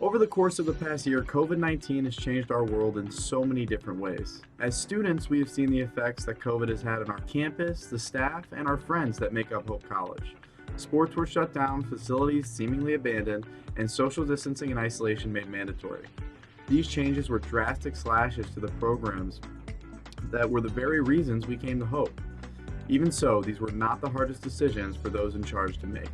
Over the course of the past year, COVID-19 has changed our world in so many different ways. As students, we have seen the effects that COVID has had on our campus, the staff, and our friends that make up Hope College. Sports were shut down, facilities seemingly abandoned, and social distancing and isolation made mandatory. These changes were drastic slashes to the programs that were the very reasons we came to Hope. Even so, these were not the hardest decisions for those in charge to make.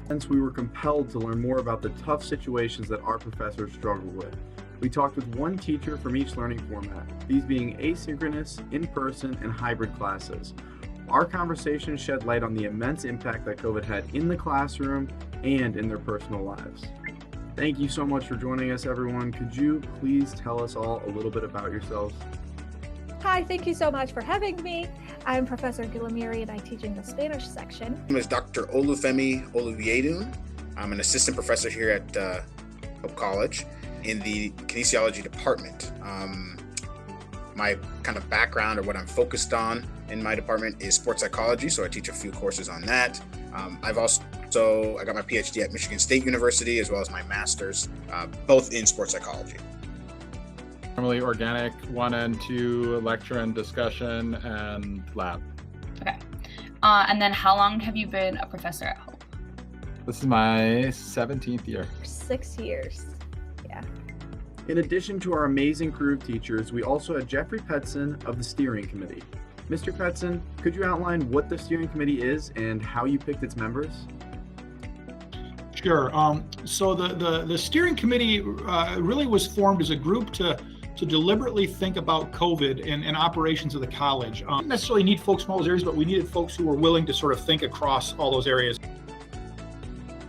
Hence, we were compelled to learn more about the tough situations that our professors struggled with. We talked with one teacher from each learning format, these being asynchronous, in-person, and hybrid classes. Our conversation shed light on the immense impact that COVID had in the classroom and in their personal lives. Thank you so much for joining us, everyone. Could you please tell us all a little bit about yourselves? Hi, thank you so much for having me. I'm Professor Guillemiri and I teach in the Spanish section. My name is Dr. Olufemi Oluviedun. I'm an assistant professor here at Hope College in the kinesiology department. My kind of background or what I'm focused on in my department is sports psychology, so I teach a few courses on that. I got my PhD at Michigan State University as well as my master's, both in sports psychology. Normally organic 1 and 2, lecture and discussion, and lab. Okay. And then how long have you been a professor at Hope? This is my 17th year. 6 years. Yeah. In addition to our amazing crew of teachers, we also had Jeffrey Petson of the steering committee. Mr. Petson, could you outline what the steering committee is and how you picked its members? Sure. So the steering committee really was formed as a group to deliberately think about COVID and operations of the college. We didn't necessarily need folks from all those areas, but we needed folks who were willing to sort of think across all those areas.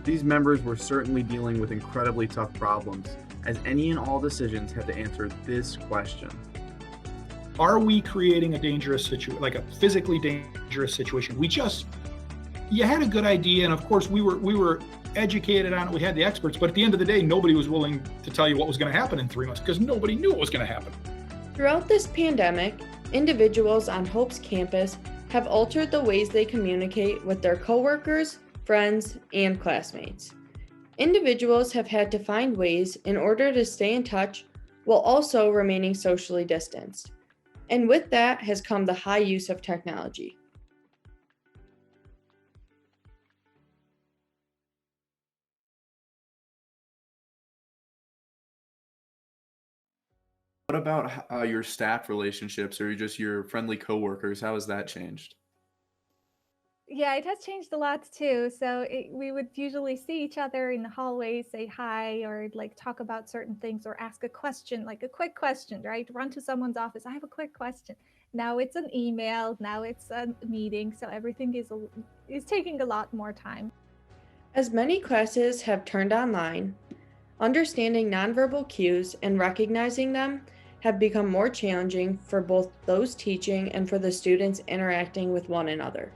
These members were certainly dealing with incredibly tough problems, as any and all decisions had to answer this question. Are we creating a dangerous situation, like a physically dangerous situation? You had a good idea, and of course we were educated on it, we had the experts, but at the end of the day, nobody was willing to tell you what was going to happen in 3 months because nobody knew what was going to happen. Throughout this pandemic, individuals on Hope's campus have altered the ways they communicate with their coworkers, friends, and classmates. Individuals have had to find ways in order to stay in touch while also remaining socially distanced. And with that has come the high use of technology. What about your staff relationships or just your friendly coworkers? How has that changed? Yeah, it has changed a lot too. So we would usually see each other in the hallway, say hi, or like talk about certain things or ask a question, like a quick question, right? Run to someone's office. I have a quick question. Now it's an email. Now it's a meeting. So everything is taking a lot more time. As many classes have turned online, understanding nonverbal cues and recognizing them have become more challenging for both those teaching and for the students interacting with one another.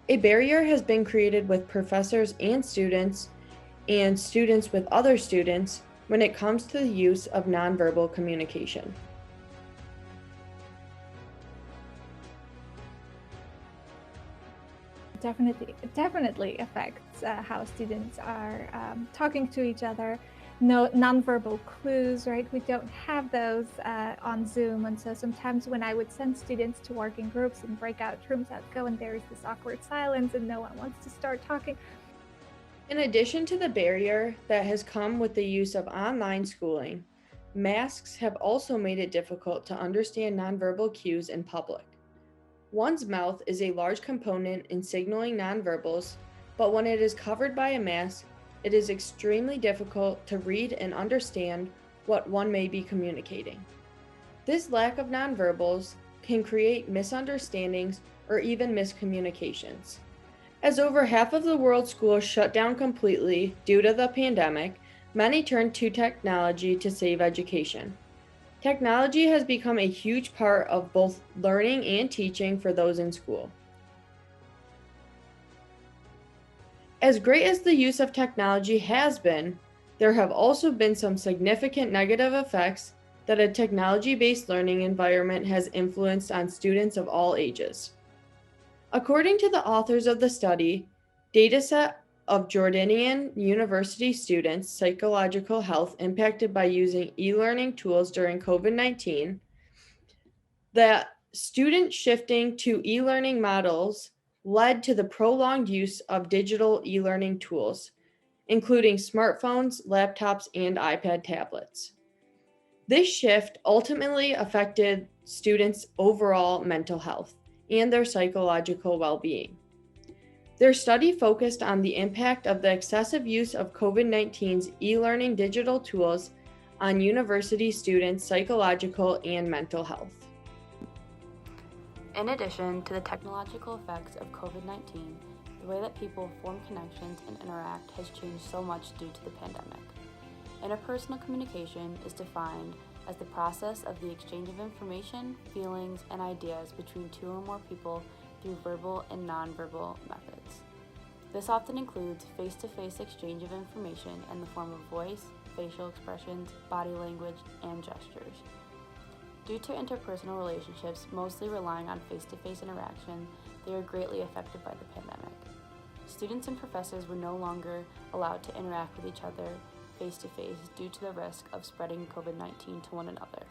A barrier has been created with professors and students with other students when it comes to the use of nonverbal communication. It definitely affects how students are talking to each other. No nonverbal clues, right? We don't have those on Zoom. And so sometimes when I would send students to work in groups in breakout rooms, I'd go and there is this awkward silence and no one wants to start talking. In addition to the barrier that has come with the use of online schooling, masks have also made it difficult to understand nonverbal cues in public. One's mouth is a large component in signaling nonverbals, but when it is covered by a mask, it is extremely difficult to read and understand what one may be communicating. This lack of nonverbals can create misunderstandings or even miscommunications. As over half of the world's schools shut down completely due to the pandemic, many turned to technology to save education. Technology has become a huge part of both learning and teaching for those in school. As great as the use of technology has been, there have also been some significant negative effects that a technology-based learning environment has influenced on students of all ages. According to the authors of the study, dataset of Jordanian university students' psychological health impacted by using e-learning tools during COVID-19, that student shifting to e-learning models led to the prolonged use of digital e-learning tools, including smartphones, laptops, and iPad tablets. This shift ultimately affected students' overall mental health and their psychological well-being. Their study focused on the impact of the excessive use of COVID-19's e-learning digital tools on university students' psychological and mental health. In addition to the technological effects of COVID-19, the way that people form connections and interact has changed so much due to the pandemic. Interpersonal communication is defined as the process of the exchange of information, feelings, and ideas between two or more people through verbal and nonverbal methods. This often includes face-to-face exchange of information in the form of voice, facial expressions, body language, and gestures. Due to interpersonal relationships mostly relying on face-to-face interaction, they are greatly affected by the pandemic. Students and professors were no longer allowed to interact with each other face-to-face due to the risk of spreading COVID-19 to one another.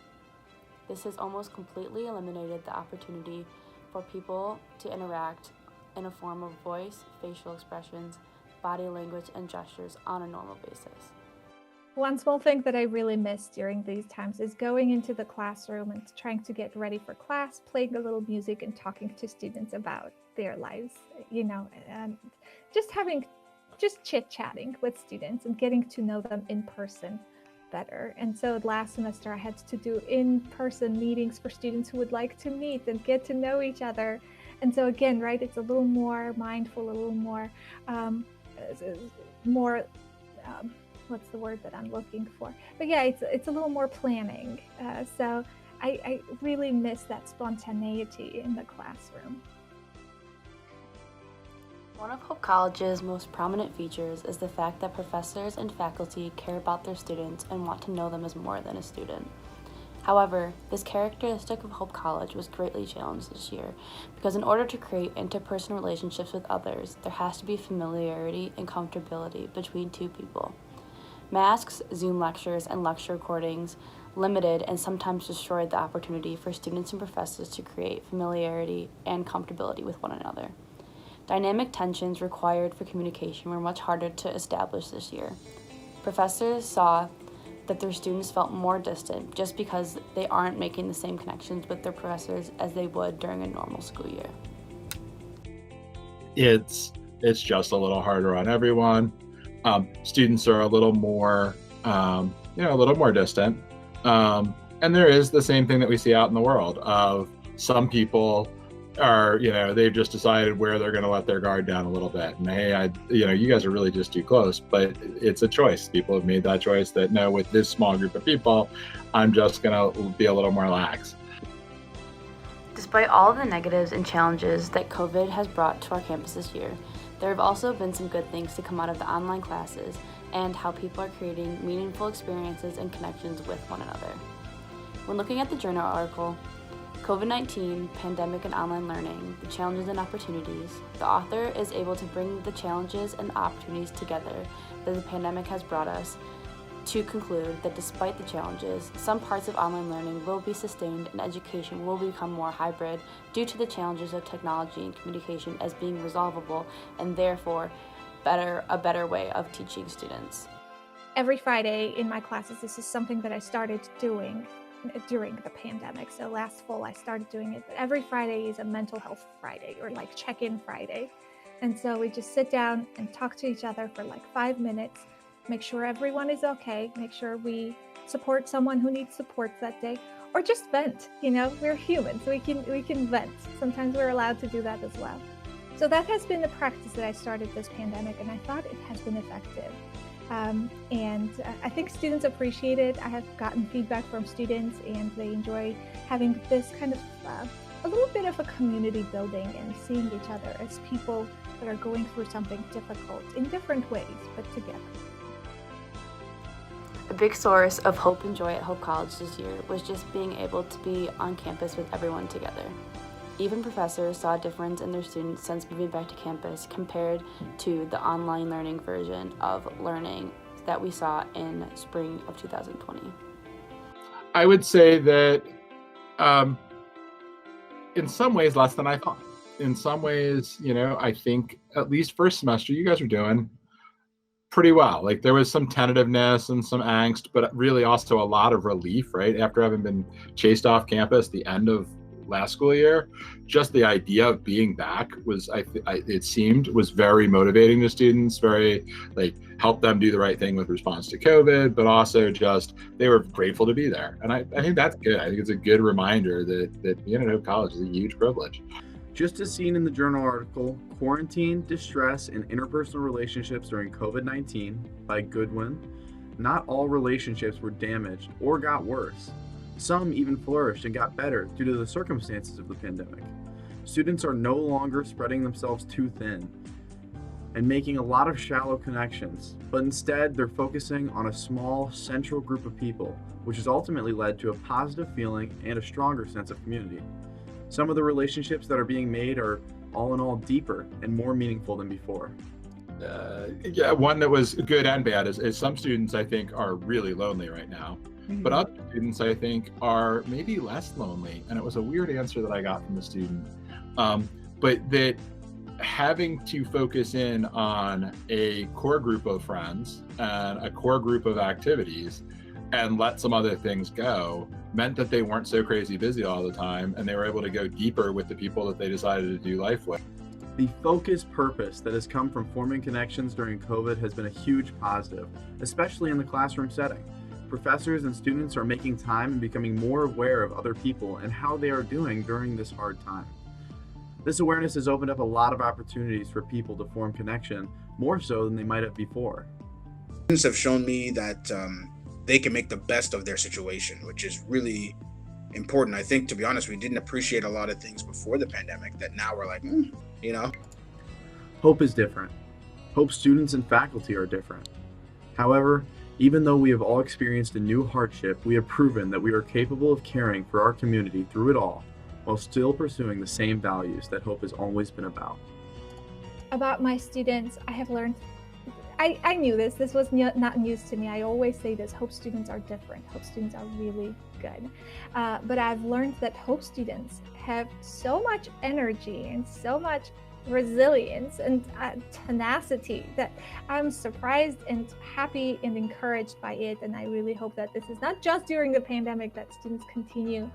This has almost completely eliminated the opportunity for people to interact in a form of voice, facial expressions, body language, and gestures on a normal basis. One small thing that I really miss during these times is going into the classroom and trying to get ready for class, playing a little music and talking to students about their lives, and just chit-chatting with students and getting to know them in person better. And so last semester I had to do in-person meetings for students who would like to meet and get to know each other. And so again, right, it's a little more mindful, a little more, what's the word that I'm looking for? But yeah, it's a little more planning. So I really miss that spontaneity in the classroom. One of Hope College's most prominent features is the fact that professors and faculty care about their students and want to know them as more than a student. However, this characteristic of Hope College was greatly challenged this year because in order to create interpersonal relationships with others, there has to be familiarity and comfortability between two people. Masks, Zoom lectures, and lecture recordings limited and sometimes destroyed the opportunity for students and professors to create familiarity and comfortability with one another. Dynamic tensions required for communication were much harder to establish this year. Professors saw that their students felt more distant just because they aren't making the same connections with their professors as they would during a normal school year. It's just a little harder on everyone. Students are a little more, a little more distant. And there is the same thing that we see out in the world of some people are, they've just decided where they're going to let their guard down a little bit. And hey, you guys are really just too close, but it's a choice. People have made that choice that no, with this small group of people, I'm just going to be a little more lax. Despite all of the negatives and challenges that COVID has brought to our campus this year, there have also been some good things to come out of the online classes and how people are creating meaningful experiences and connections with one another. When looking at the journal article, COVID-19, Pandemic and Online Learning, the Challenges and Opportunities, the author is able to bring the challenges and the opportunities together that the pandemic has brought us to conclude that despite the challenges, some parts of online learning will be sustained and education will become more hybrid due to the challenges of technology and communication as being resolvable and therefore a better way of teaching students. Every Friday in my classes, this is something that I started doing during the pandemic. So last fall I started doing it, but every Friday is a mental health Friday or like check-in Friday. And so we just sit down and talk to each other for like 5 minutes, make sure everyone is okay, make sure we support someone who needs support that day, or just vent. We're human, so we can vent. Sometimes we're allowed to do that as well. So that has been the practice that I started this pandemic, and I thought it has been effective. And I think students appreciate it. I have gotten feedback from students and they enjoy having this kind of a little bit of a community building and seeing each other as people that are going through something difficult in different ways, but together. A big source of hope and joy at Hope College this year was just being able to be on campus with everyone together. Even professors saw a difference in their students since moving back to campus compared to the online learning version of learning that we saw in spring of 2020. I would say that in some ways less than I thought. In some ways, I think at least first semester you guys are doing pretty well. Like there was some tentativeness and some angst, but really also a lot of relief, right? After having been chased off campus the end of last school year, just the idea of being back was, it seemed, was very motivating to students, very helped them do the right thing with response to COVID, but also just they were grateful to be there. And I think that's good. I think it's a good reminder that being at Hope College is a huge privilege. Just as seen in the journal article, Quarantine, Distress, and Interpersonal Relationships During COVID-19 by Goodwin, not all relationships were damaged or got worse. Some even flourished and got better due to the circumstances of the pandemic. Students are no longer spreading themselves too thin and making a lot of shallow connections, but instead they're focusing on a small central group of people, which has ultimately led to a positive feeling and a stronger sense of community. Some of the relationships that are being made are all in all deeper and more meaningful than before. One that was good and bad is some students I think are really lonely right now, but other students I think are maybe less lonely. And it was a weird answer that I got from the student, but that having to focus in on a core group of friends and a core group of activities and let some other things go meant that they weren't so crazy busy all the time, and they were able to go deeper with the people that they decided to do life with. The focused purpose that has come from forming connections during COVID has been a huge positive, especially in the classroom setting. Professors and students are making time and becoming more aware of other people and how they are doing during this hard time. This awareness has opened up a lot of opportunities for people to form connection, more so than they might have before. Students have shown me that they can make the best of their situation, which is really important. I think, to be honest, we didn't appreciate a lot of things before the pandemic that now we're like, Hope is different. Hope students and faculty are different. However, even though we have all experienced a new hardship, we have proven that we are capable of caring for our community through it all, while still pursuing the same values that Hope has always been about. About my students, I have learned, I knew this was not news to me. I always say this, Hope students are different. Hope students are really good. But I've learned that Hope students have so much energy and so much resilience and tenacity that I'm surprised and happy and encouraged by it. And I really hope that this is not just during the pandemic, that students continue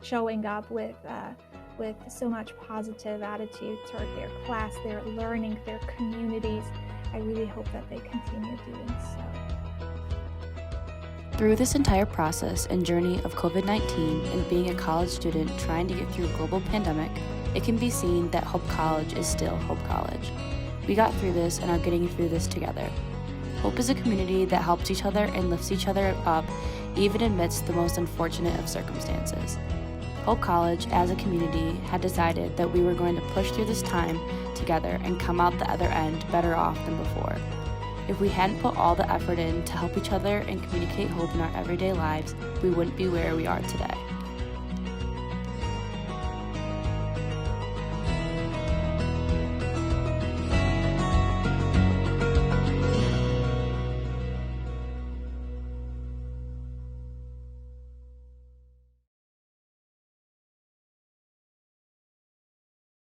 showing up with so much positive attitude toward their class, their learning, their communities. I really hope that they continue doing so. Through this entire process and journey of COVID-19 and being a college student trying to get through a global pandemic, it can be seen that Hope College is still Hope College. We got through this and are getting through this together. Hope is a community that helps each other and lifts each other up, even amidst the most unfortunate of circumstances. Hope College, as a community, had decided that we were going to push through this time together and come out the other end better off than before. If we hadn't put all the effort in to help each other and communicate hope in our everyday lives, we wouldn't be where we are today.